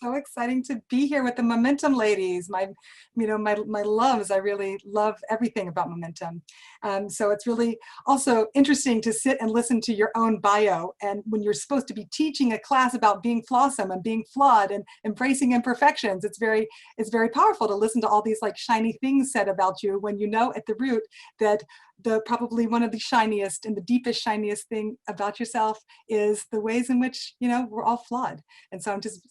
So exciting to be here with the Momentum ladies. My loves. I really love everything about Momentum. So it's really also interesting to sit and listen to your own bio. And when you're supposed to be teaching a class about being flawesome and being flawed and embracing imperfections, it's very powerful to listen to all these like shiny things said about you when you know at the root that the probably one of the shiniest and the deepest shiniest thing about yourself is the ways in which we're all flawed. And so I'm just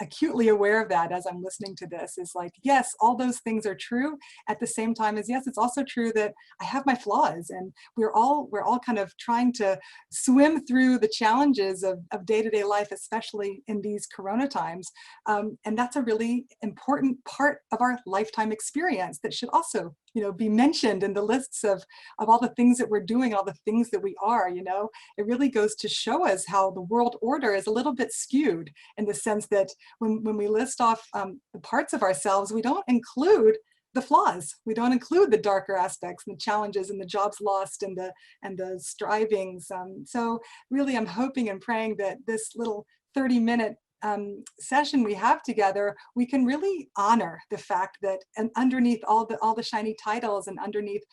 acutely aware of that as I'm listening to this, is like, yes, all those things are true at the same time as, yes, it's also true that I have my flaws, and we're all kind of trying to swim through the challenges of day-to-day life, especially in these corona times. And that's a really important part of our lifetime experience that should also be mentioned in the lists of all the things that we're doing, all the things that we are. It really goes to show us how the world order is a little bit skewed, in the sense that when we list off the parts of ourselves, we don't include the flaws. We don't include the darker aspects and the challenges and the jobs lost and the strivings. So really, I'm hoping and praying that this little 30-minute session we have together, we can really honor the fact that, and underneath all the shiny titles and underneath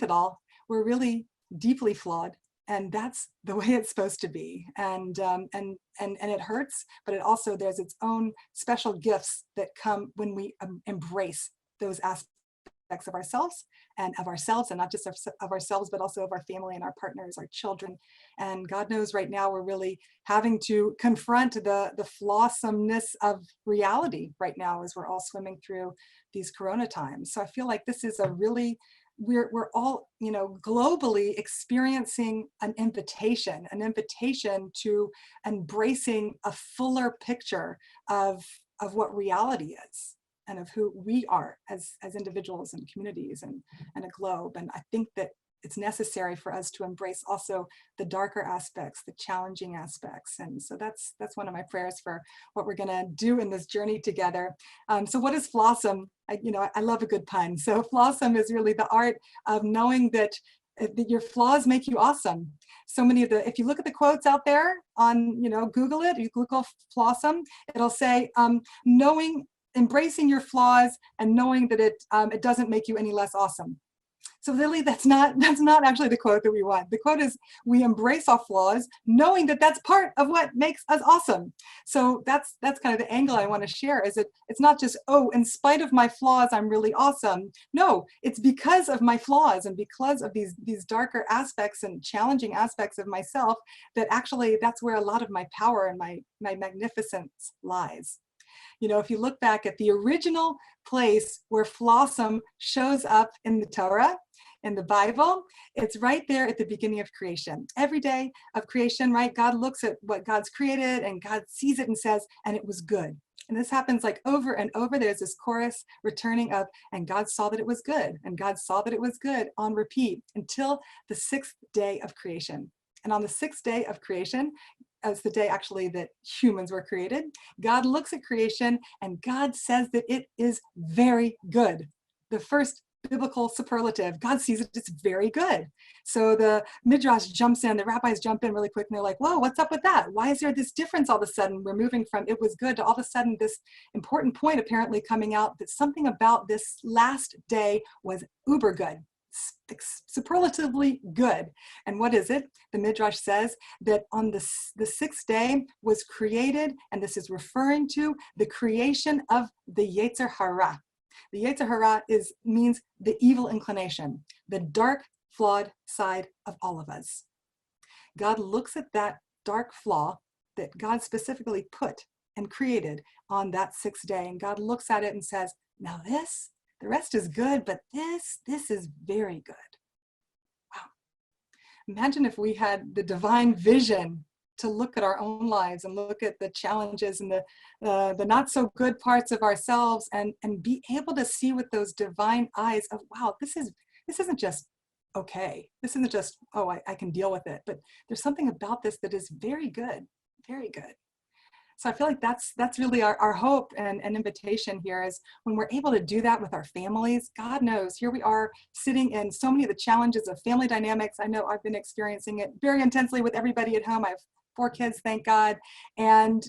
it all, we're really deeply flawed. And that's the way it's supposed to be. And it hurts, but it also, there's its own special gifts that come when we embrace those aspects of ourselves, and not just of ourselves, but also of our family and our partners, our children. And God knows right now we're really having to confront the flawsomeness of reality right now as we're all swimming through these corona times. So I feel like this is a really, we're all, globally experiencing an invitation to embracing a fuller picture of what reality is, and of who we are as individuals and communities and a globe. And I think that it's necessary for us to embrace also the darker aspects, the challenging aspects. And so that's one of my prayers for what we're gonna do in this journey together. So what is Flawesome? I love a good pun. So Flawesome is really the art of knowing that your flaws make you awesome. So many of if you look at the quotes out there on, Google it, you Google Flawesome, it'll say, embracing your flaws and knowing that it doesn't make you any less awesome. So really, that's not actually the quote that we want. The quote is, we embrace our flaws, knowing that that's part of what makes us awesome. So that's kind of the angle I want to share, is that it's not just, oh, in spite of my flaws, I'm really awesome. No, it's because of my flaws and because of these darker aspects and challenging aspects of myself that actually, that's where a lot of my power and my magnificence lies. If you look back at the original place where Flawesome shows up in the Torah, in the Bible, it's right there at the beginning of creation. Every day of creation, right? God looks at what God's created and God sees it and says, and it was good. And this happens like over and over. There's this chorus returning of, and God saw that it was good, and God saw that it was good, on repeat until the 6th day of creation. And on the 6th day of creation, as the day actually that humans were created, God looks at creation and God says that it is very good. The first biblical superlative, God sees it, it's very good. So the Midrash jumps in, the rabbis jump in really quick, and they're like, whoa, what's up with that? Why is there this difference all of a sudden? We're moving from it was good to all of a sudden this important point apparently coming out that something about this last day was uber good. Superlatively good. And what is it? The Midrash says that on the 6th day was created, and this is referring to the creation of the Yetzer Hara. The Yetzer Hara means the evil inclination, the dark, flawed side of all of us. God looks at that dark flaw that God specifically put and created on that 6th day, and God looks at it and says, now the rest is good, but this is very good. Wow. Imagine if we had the divine vision to look at our own lives and look at the challenges and the not so good parts of ourselves, and be able to see with those divine eyes of, wow, this isn't just okay. This isn't just, oh, I can deal with it, but there's something about this that is very good, very good. So I feel like that's really our hope and invitation here, is when we're able to do that with our families. God knows, here we are sitting in so many of the challenges of family dynamics. I know I've been experiencing it very intensely with everybody at home. I have 4 kids, thank God. And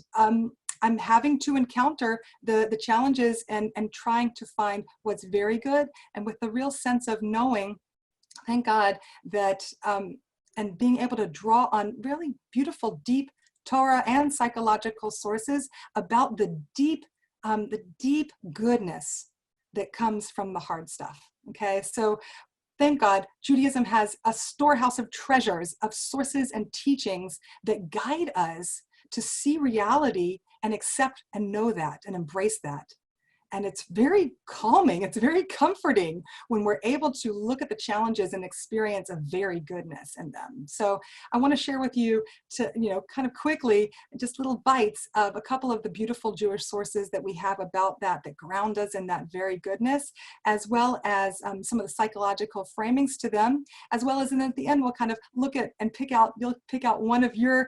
I'm having to encounter the challenges and trying to find what's very good, and with the real sense of knowing, thank God, that and being able to draw on really beautiful, deep Torah and psychological sources about the deep goodness that comes from the hard stuff. Okay, so thank God, Judaism has a storehouse of treasures, of sources and teachings that guide us to see reality and accept and know that and embrace that. And it's very calming, it's very comforting when we're able to look at the challenges and experience a very goodness in them. So I want to share with you, to, kind of quickly, just little bites of a couple of the beautiful Jewish sources that we have about that ground us in that very goodness, as well as some of the psychological framings to them, as well as, and then at the end, we'll kind of look at and you'll pick out one of your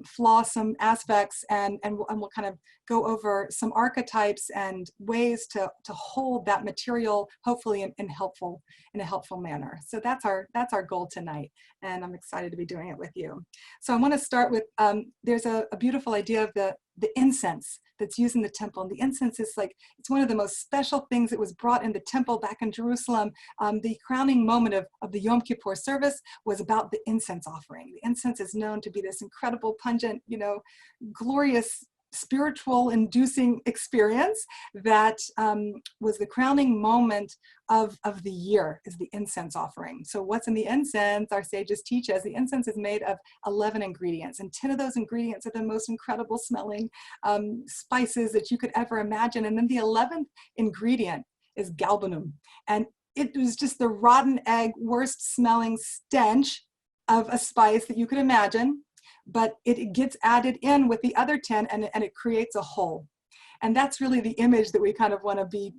flawesome aspects, and we'll kind of go over some archetypes and ways to hold that material, hopefully in a helpful manner. So that's our goal tonight, and I'm excited to be doing it with you. So I want to start with there's a beautiful idea of the incense that's used in the temple, and the incense is it's one of the most special things that was brought in the temple back in Jerusalem. The crowning moment of the Yom Kippur service was about the incense offering. The incense is known to be this incredible, pungent, glorious, spiritual inducing experience that was the crowning moment of the year, is the incense offering. So what's in the incense? Our sages teach us the incense is made of 11 ingredients, and 10 of those ingredients are the most incredible smelling spices that you could ever imagine. And then the 11th ingredient is galbanum, and it was just the rotten egg, worst smelling stench of a spice that you could imagine. But it gets added in with the other 10, and it creates a whole. And that's really the image that we kind of want to be,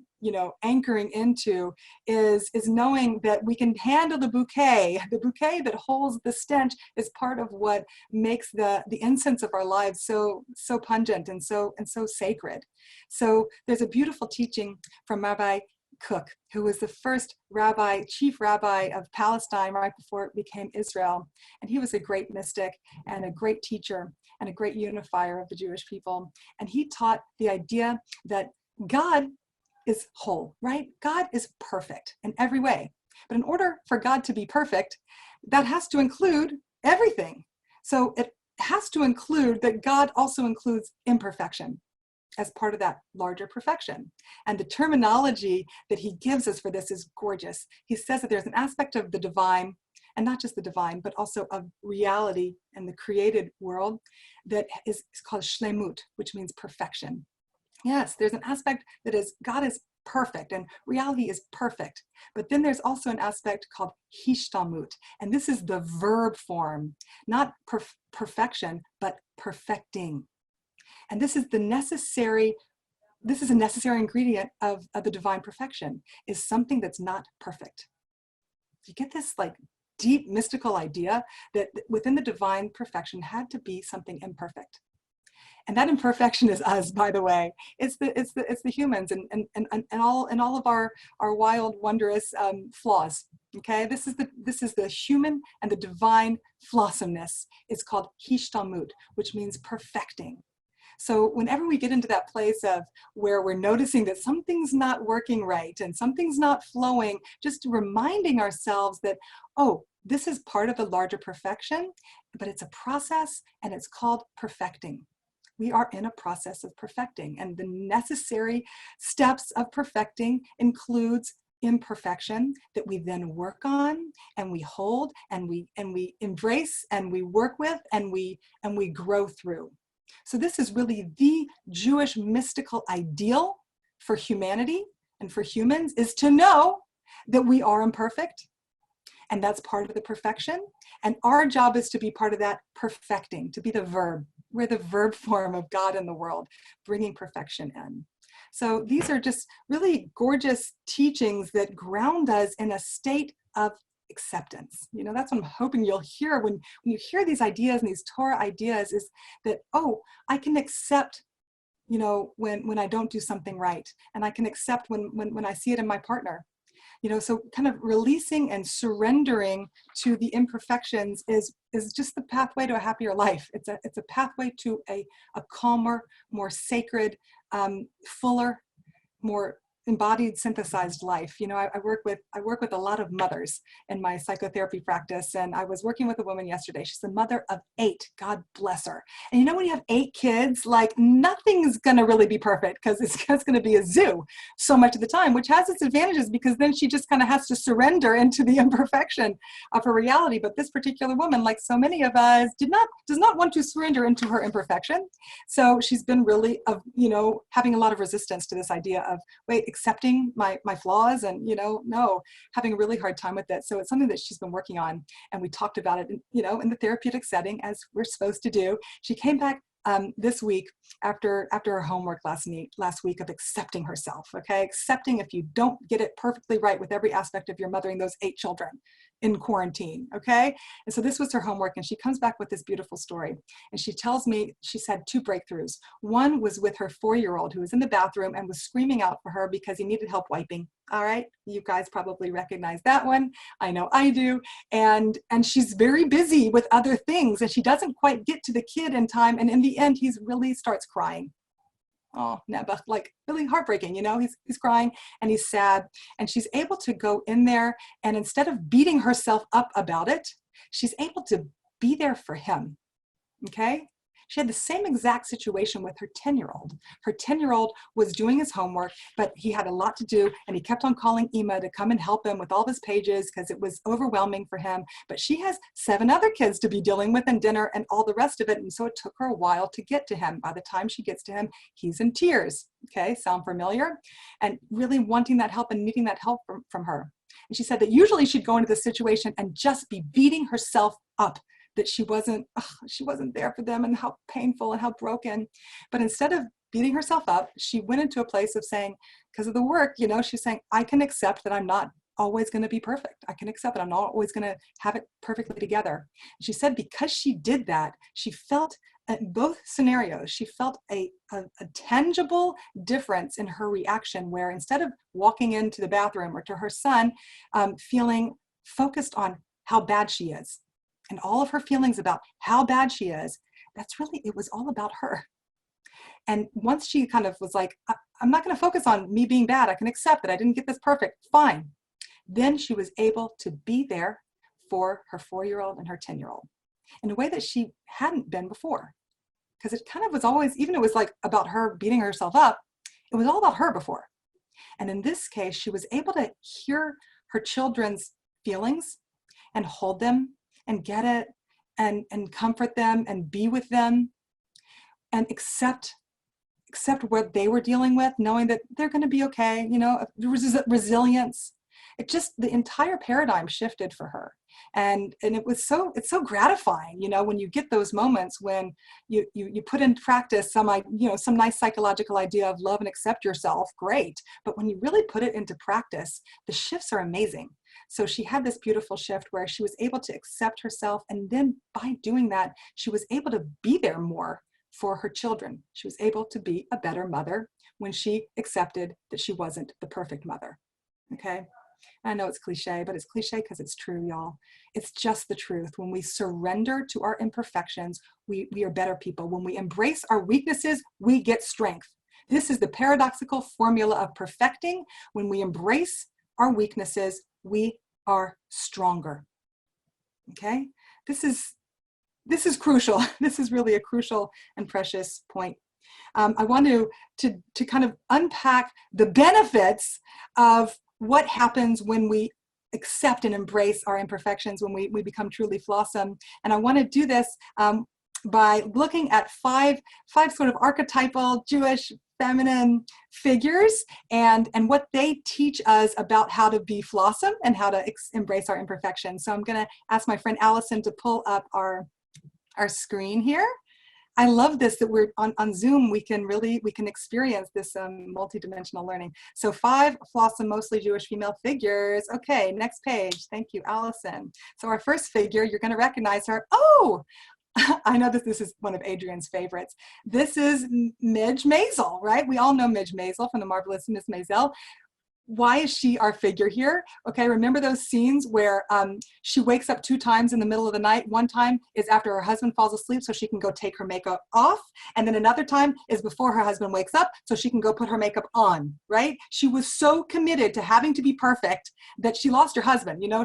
anchoring into, is knowing that we can handle the bouquet that holds the stench is part of what makes the incense of our lives so pungent and so sacred. So there's a beautiful teaching from Rabbi Cook, who was the first chief rabbi of Palestine right before it became Israel. And he was a great mystic and a great teacher and a great unifier of the Jewish people. And he taught the idea that God is whole, right? God is perfect in every way. But in order for God to be perfect, that has to include everything. So it has to include that God also includes imperfection as part of that larger perfection. And the terminology that he gives us for this is gorgeous. He says that there's an aspect of the divine, and not just the divine, but also of reality and the created world, that is called shlemut, which means perfection. Yes, there's an aspect that is, God is perfect and reality is perfect. But then there's also an aspect called hishtalmut, and this is the verb form, not perfection, but perfecting. And this is a necessary ingredient of the divine perfection, is something that's not perfect. You get this deep mystical idea that within the divine perfection had to be something imperfect. And that imperfection is us, by the way. It's the humans and all of our wild, wondrous flaws. Okay, this is the human and the divine flawsomeness. It's called hishtalmut, which means perfecting. So whenever we get into that place of where we're noticing that something's not working right and something's not flowing, just reminding ourselves that, oh, this is part of a larger perfection, but it's a process and it's called perfecting. We are in a process of perfecting, and the necessary steps of perfecting includes imperfection that we then work on and we hold and we embrace and we work with and we grow through. So this is really the Jewish mystical ideal for humanity and for humans, is to know that we are imperfect, and that's part of the perfection. And our job is to be part of that perfecting, to be the verb. We're the verb form of God in the world, bringing perfection in. So these are just really gorgeous teachings that ground us in a state of acceptance. That's what I'm hoping you'll hear when you hear these ideas and these Torah ideas, is that, oh, I can accept, when I don't do something right, and I can accept when I see it in my partner. So kind of releasing and surrendering to the imperfections is just the pathway to a happier life. It's a pathway to a calmer, more sacred, fuller, more embodied, synthesized life. I work with a lot of mothers in my psychotherapy practice, and I was working with a woman yesterday. She's the mother of 8. God bless her. And when you have 8 kids, like, nothing's gonna really be perfect, because it's going to be a zoo so much of the time, which has its advantages, because then she just kind of has to surrender into the imperfection of her reality. But this particular woman, like so many of us, does not want to surrender into her imperfection. So she's been really having a lot of resistance to this idea of, wait, accepting my flaws, and no, having a really hard time with it. So it's something that she's been working on, and we talked about it in the therapeutic setting, as we're supposed to do. She came back this week after her homework last week of accepting herself. Okay, accepting if you don't get it perfectly right with every aspect of your mothering those 8 children in quarantine. Okay, and so this was her homework, and she comes back with this beautiful story, and she tells me she's had 2 breakthroughs. One was with her 4-year-old, who was in the bathroom and was screaming out for her because he needed help wiping. All right, you guys probably recognize that one. I know I do. And she's very busy with other things, and she doesn't quite get to the kid in time, and in the end he really starts crying. Oh, Nebuch, like really heartbreaking, he's crying and he's sad, and she's able to go in there, and instead of beating herself up about it, she's able to be there for him. Okay. She had the same exact situation with her 10-year-old. Her 10-year-old was doing his homework, but he had a lot to do, and he kept on calling Ima to come and help him with all of his pages because it was overwhelming for him. But she has 7 other kids to be dealing with, and dinner and all the rest of it, and so it took her a while to get to him. By the time she gets to him, he's in tears. Okay, sound familiar? And really wanting that help and needing that help from her. And she said that usually she'd go into this situation and just be beating herself up that she wasn't there for them, and how painful and how broken. But instead of beating herself up, she went into a place of saying, because of the work, she's saying, I can accept that I'm not always going to be perfect. I can accept that I'm not always going to have it perfectly together. She said because she did that, she felt, in both scenarios, she felt a tangible difference in her reaction, where instead of walking into the bathroom or to her son, feeling focused on how bad she is, and all of her feelings about how bad she is, it was all about her. And once she kind of was like, I'm not going to focus on me being bad. I can accept that I didn't get this perfect. Fine. Then she was able to be there for her 4-year-old and her 10-year-old in a way that she hadn't been before. Because it kind of was always, even it was like about her beating herself up, it was all about her before. And in this case, she was able to hear her children's feelings and hold them and get it, and comfort them and be with them, and accept what they were dealing with, knowing that they're going to be okay, resilience. The entire paradigm shifted for her. And it's so gratifying, when you get those moments when you put into practice some nice psychological idea of love and accept yourself, great. But when you really put it into practice, the shifts are amazing. So she had this beautiful shift where she was able to accept herself. And then by doing that, she was able to be there more for her children. She was able to be a better mother when she accepted that she wasn't the perfect mother. Okay. I know it's cliche, but it's cliche because it's true, y'all. It's just the truth. When we surrender to our imperfections, we are better people. When we embrace our weaknesses, we get strength. This is the paradoxical formula of perfecting. When we embrace our weaknesses, we are stronger. Okay? This is crucial. This is really a crucial and precious point. I want to kind of unpack the benefits of what happens when we accept and embrace our imperfections, when we become truly Flawesome. And I want to do this by looking at five sort of archetypal Jewish feminine figures and what they teach us about how to be Flawesome and how to embrace our imperfections. So I'm going to ask my friend Allison to pull up our screen here. I love this, that we're on Zoom, we can experience this multidimensional learning. So 5 Flawesome, mostly Jewish female figures. Okay, next page. Thank you, Allison. So our first figure, you're going to recognize her. Oh, I know this is one of Adrian's favorites. This is Midge Maisel, right? We all know Midge Maisel from The Marvelous Miss Maisel. why is she our figure here? Okay, remember those scenes where she wakes up 2 times in the middle of the night. One time is after her husband falls asleep so she can go take her makeup off. And then another time is before her husband wakes up so she can go put her makeup on, right? She was so committed to having to be perfect that she lost her husband. You know,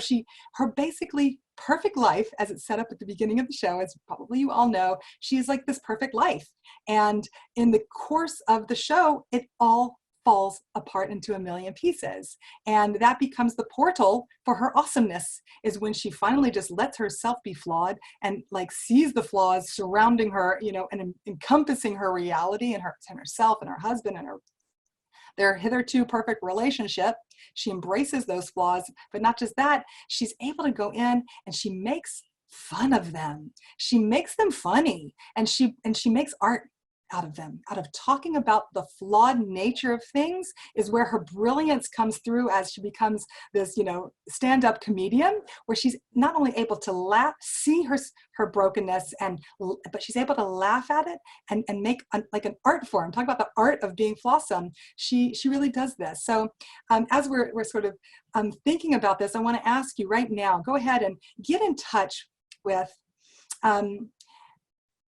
her basically perfect life, as it's set up at the beginning of the show, as probably you all know, she is like this perfect life. And in the course of the show, it all falls apart into a million pieces. And that becomes the portal for her awesomeness, is when she finally just lets herself be flawed and like sees the flaws surrounding her, you know, and encompassing her reality and herself and her husband and their hitherto perfect relationship. She embraces those flaws, but not just that, she's able to go in and she makes fun of them. She makes them funny, and she makes art out of them. Out of talking about the flawed nature of things is where her brilliance comes through, as she becomes this, you know, stand-up comedian, where she's not only able to laugh, see her brokenness, but she's able to laugh at it and make like an art form. Talk about the art of being Flawesome. She really does this. So as we're sort of thinking about this, I want to ask you right now, go ahead and get in touch with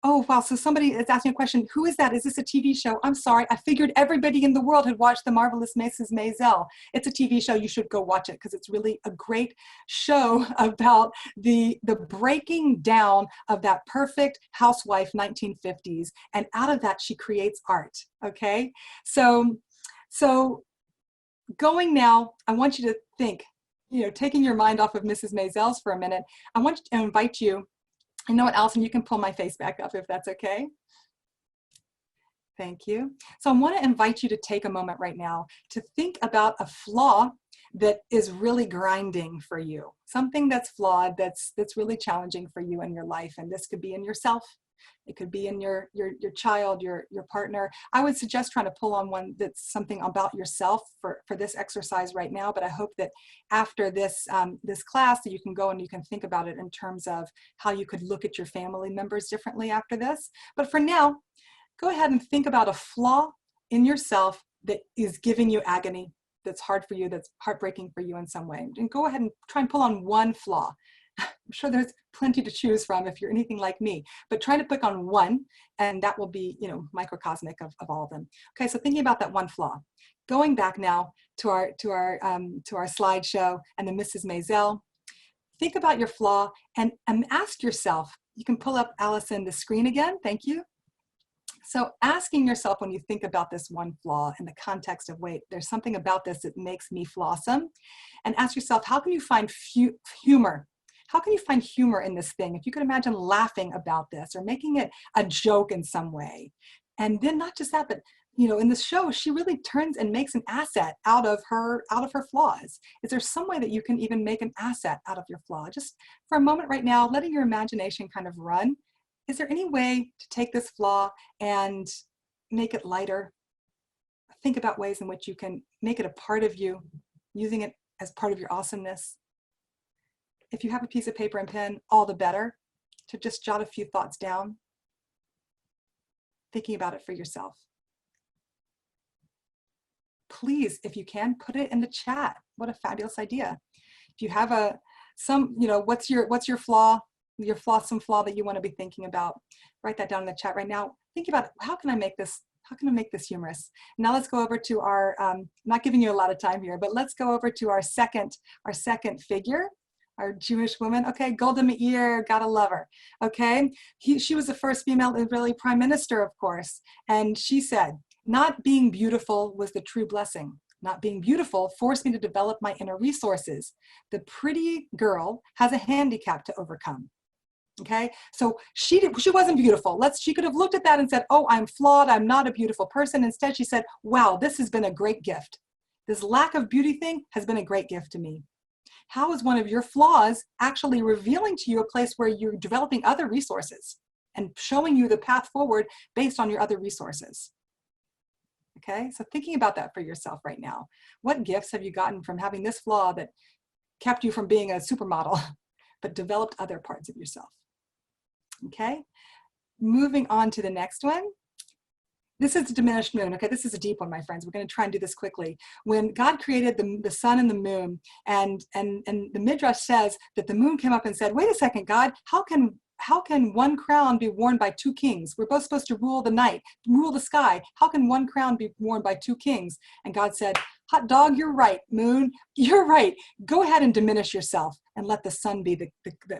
oh, wow. So somebody is asking a question. Who is that? Is this a TV show? I'm sorry. I figured everybody in the world had watched The Marvelous Mrs. Maisel. It's a TV show. You should go watch it because it's really a great show about the breaking down of that perfect housewife 1950s. And out of that, she creates art. Okay. So going now, I want you to think, you know, taking your mind off of Mrs. Maisel's for a minute. I want to invite you. You know what, Allison, you can pull my face back up if that's okay. Thank you. So I want to invite you to take a moment right now to think about a flaw that is really grinding for you. Something that's flawed, that's really challenging for you in your life. And this could be in yourself. It could be in your child, your partner. I would suggest trying to pull on one that's something about yourself for this exercise right now. But I hope that after this this class, that you can go and you can think about it in terms of how you could look at your family members differently after this. But for now, go ahead and think about a flaw in yourself that is giving you agony, that's hard for you, that's heartbreaking for you in some way. And go ahead and try and pull on one flaw. I'm sure there's plenty to choose from if you're anything like me, but try to pick on one, and that will be, you know, microcosmic of all of them. Okay, so thinking about that one flaw, going back now to our slideshow and the Mrs. Maisel, think about your flaw and ask yourself. You can pull up, Allison, the screen again. Thank you. So asking yourself, when you think about this one flaw in the context of, wait, there's something about this that makes me flawsome, and ask yourself, how can you find humor? How can you find humor in this thing? If you could imagine laughing about this or making it a joke in some way. And then not just that, but you know, in the show, she really turns and makes an asset out of her flaws. Is there some way that you can even make an asset out of your flaw? Just for a moment right now, letting your imagination kind of run. Is there any way to take this flaw and make it lighter? Think about ways in which you can make it a part of you, using it as part of your awesomeness. If you have a piece of paper and pen, all the better, to just jot a few thoughts down, thinking about it for yourself. Please, if you can, put it in the chat. What a fabulous idea. If you have you know, what's your flaw, your flawsome flaw that you want to be thinking about, write that down in the chat right now. Think about, how can I make this humorous? Now let's go over to our, not giving you a lot of time here, but let's go over to our second figure, our Jewish woman. Okay, Golda Meir, gotta love her. Okay, she was the first female Israeli prime minister, of course. And she said, not being beautiful was the true blessing. Not being beautiful forced me to develop my inner resources. The pretty girl has a handicap to overcome. Okay, so she wasn't beautiful. She could have looked at that and said, oh, I'm flawed, I'm not a beautiful person. Instead, she said, wow, this has been a great gift. This lack of beauty thing has been a great gift to me. How is one of your flaws actually revealing to you a place where you're developing other resources and showing you the path forward based on your other resources? Okay, so thinking about that for yourself right now. What gifts have you gotten from having this flaw that kept you from being a supermodel, but developed other parts of yourself? Okay, moving on to the next one. This is the diminished moon. Okay, this is a deep one, my friends. We're going to try and do this quickly. When God created the sun and the moon, and the Midrash says that the moon came up and said, wait a second, God, how can one crown be worn by two kings? We're both supposed to rule the night, rule the sky. How can one crown be worn by two kings? And God said, hot dog, you're right, moon, you're right. Go ahead and diminish yourself and let the sun be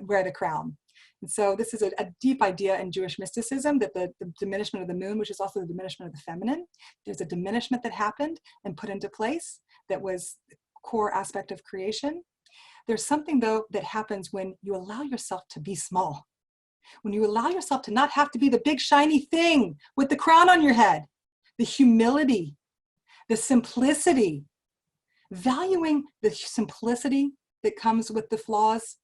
wear the crown. And so this is a deep idea in Jewish mysticism, that the diminishment of the moon, which is also the diminishment of the feminine, there's a diminishment that happened and put into place that was the core aspect of creation. There's something, though, that happens when you allow yourself to be small, when you allow yourself to not have to be the big shiny thing with the crown on your head, the humility, the simplicity, valuing the simplicity that comes with the flaws.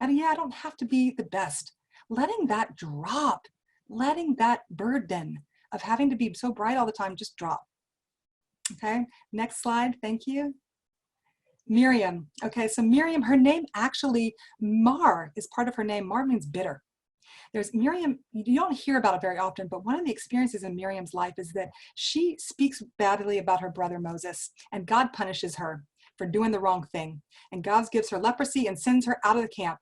And yeah, I don't have to be the best. Letting that drop, letting that burden of having to be so bright all the time just drop. Okay, next slide, thank you. Miriam. Okay, so Miriam, her name actually, Mar is part of her name. Mar means bitter. There's Miriam, you don't hear about it very often, but one of the experiences in Miriam's life is that she speaks badly about her brother Moses, and God punishes her for doing the wrong thing. And God gives her leprosy and sends her out of the camp.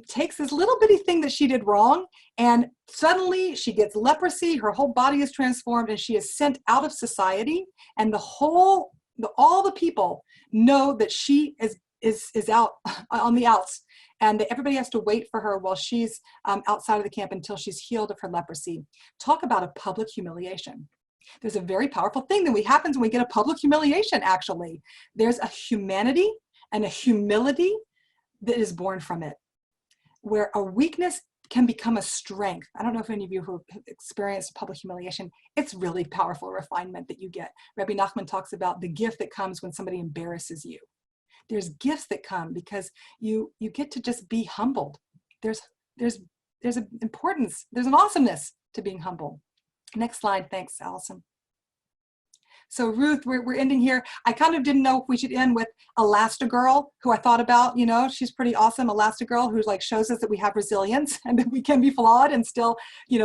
Takes this little bitty thing that she did wrong, and suddenly she gets leprosy, her whole body is transformed, and she is sent out of society, and all the people know that she is out on the outs, and everybody has to wait for her while she's outside of the camp until she's healed of her leprosy. Talk about a public humiliation. There's a very powerful thing that happens when we get a public humiliation, actually. There's a humanity and a humility that is born from it, where a weakness can become a strength. I don't know if any of you who have experienced public humiliation, it's really powerful refinement that you get. Rabbi Nachman talks about the gift that comes when somebody embarrasses you. There's gifts that come because you get to just be humbled. There's an importance, there's an awesomeness to being humble. Next slide, thanks, Allison. So Ruth, we're ending here. I kind of didn't know if we should end with Elastigirl, who I thought about, she's pretty awesome. Elastigirl, who shows us that we have resilience and that we can be flawed and still,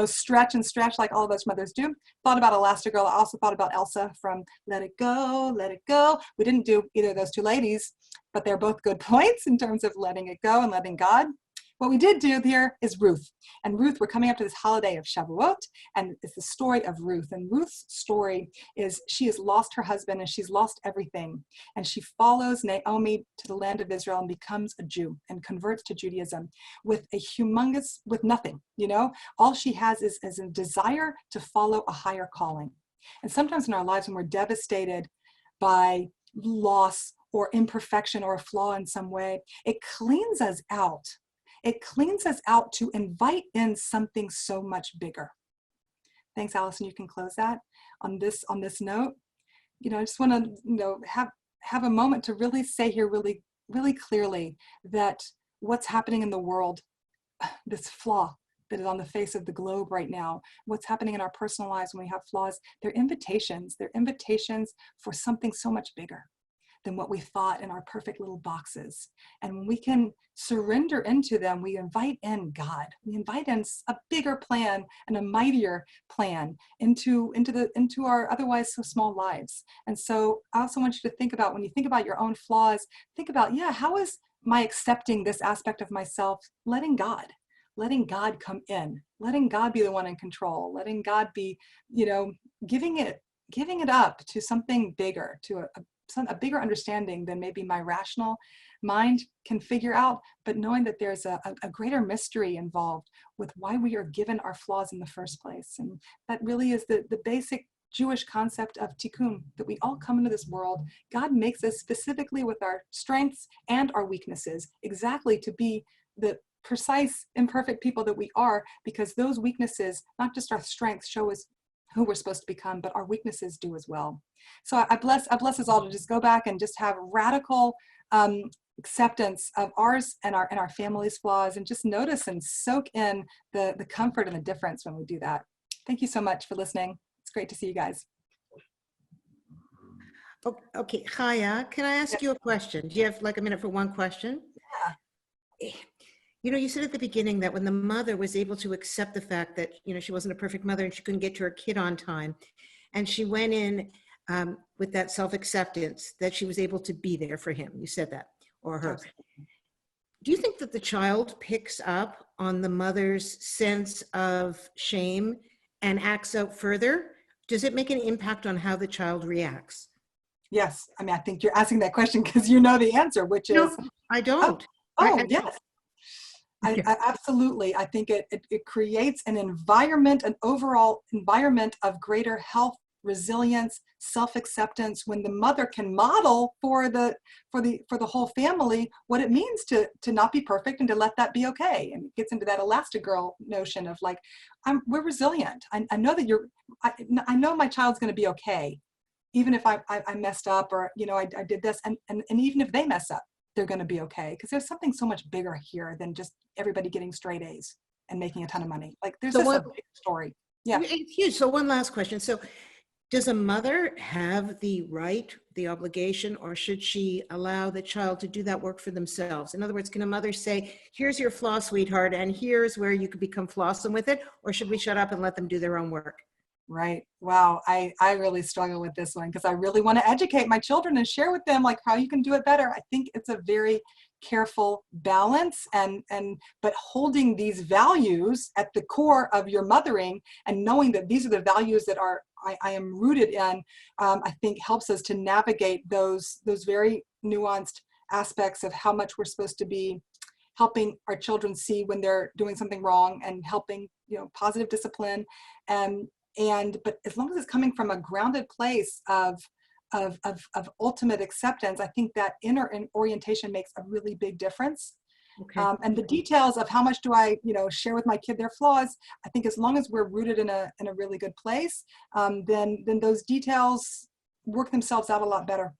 stretch and stretch like all of us mothers do. Thought about Elastigirl. I also thought about Elsa from Let It Go, Let It Go. We didn't do either of those two ladies, but they're both good points in terms of letting it go and letting God. What we did do here is Ruth. And Ruth, we're coming up to this holiday of Shavuot, and it's the story of Ruth. And Ruth's story is she has lost her husband and she's lost everything. And she follows Naomi to the land of Israel and becomes a Jew and converts to Judaism with nothing, All she has is a desire to follow a higher calling. And sometimes in our lives when we're devastated by loss or imperfection or a flaw in some way, it cleans us out. It cleans us out to invite in something so much bigger. Thanks, Allison. You can close that on this note. I just want to have a moment to really say here really, really clearly that what's happening in the world, this flaw that is on the face of the globe right now, what's happening in our personal lives when we have flaws, they're invitations. They're invitations for something so much bigger than what we thought in our perfect little boxes. And when we can surrender into them, we invite in God. We invite in a bigger plan and a mightier plan into our otherwise so small lives. And so I also want you to think about, when you think about your own flaws, think about, how is my accepting this aspect of myself, letting God come in, letting God be the one in control, letting God be, giving it up to something bigger, to a bigger understanding than maybe my rational mind can figure out, but knowing that there's a greater mystery involved with why we are given our flaws in the first place. And that really is the basic Jewish concept of tikkun, that we all come into this world. God makes us specifically with our strengths and our weaknesses, exactly to be the precise, imperfect people that we are, because those weaknesses, not just our strengths, show us who we're supposed to become, but our weaknesses do as well. So I bless us all to just go back and just have radical acceptance of ours and our family's flaws, and just notice and soak in the comfort and the difference when we do that. Thank you so much for listening. It's great to see you guys. Okay, Chaya, can I ask you a question? Do you have like a minute for one question? Yeah. You know, you said at the beginning that when the mother was able to accept the fact that, you know, she wasn't a perfect mother and she couldn't get to her kid on time, and she went in with that self-acceptance, that she was able to be there for him. You said that, or her. Absolutely. Do you think that the child picks up on the mother's sense of shame and acts out further? Does it make an impact on how the child reacts? Yes. I mean, I think you're asking that question because you know the answer, which is, No, I oh, don't. oh yes. Yeah. I absolutely. I think it creates an environment, an overall environment of greater health, resilience, self-acceptance when the mother can model for the whole family what it means to not be perfect and to let that be okay. And it gets into that Elastigirl notion of like, we're resilient. I know that I know my child's going to be okay, even if I messed up, or you know I did this, and even if they mess up, they're going to be okay, because there's something so much bigger here than just everybody getting straight A's and making a ton of money. Like there's So just a what, big story. Yeah. it's huge. So one last question. So does a mother have the right, the obligation, or should she allow the child to do that work for themselves? In other words, can a mother say, here's your flaw, sweetheart, and here's where you could become Flawesome with it? Or should we shut up and let them do their own work? Right. Wow. I really struggle with this one because I really want to educate my children and share with them like how you can do it better. I think it's a very careful balance, but holding these values at the core of your mothering and knowing that these are the values that I am rooted in, I think helps us to navigate those very nuanced aspects of how much we're supposed to be helping our children see when they're doing something wrong, and helping, you know, positive discipline. But as long as it's coming from a grounded place of ultimate acceptance, I think that inner orientation makes a really big difference. Okay. And the details of how much do I, you know, share with my kid their flaws, I think as long as we're rooted in a really good place, then those details work themselves out a lot better.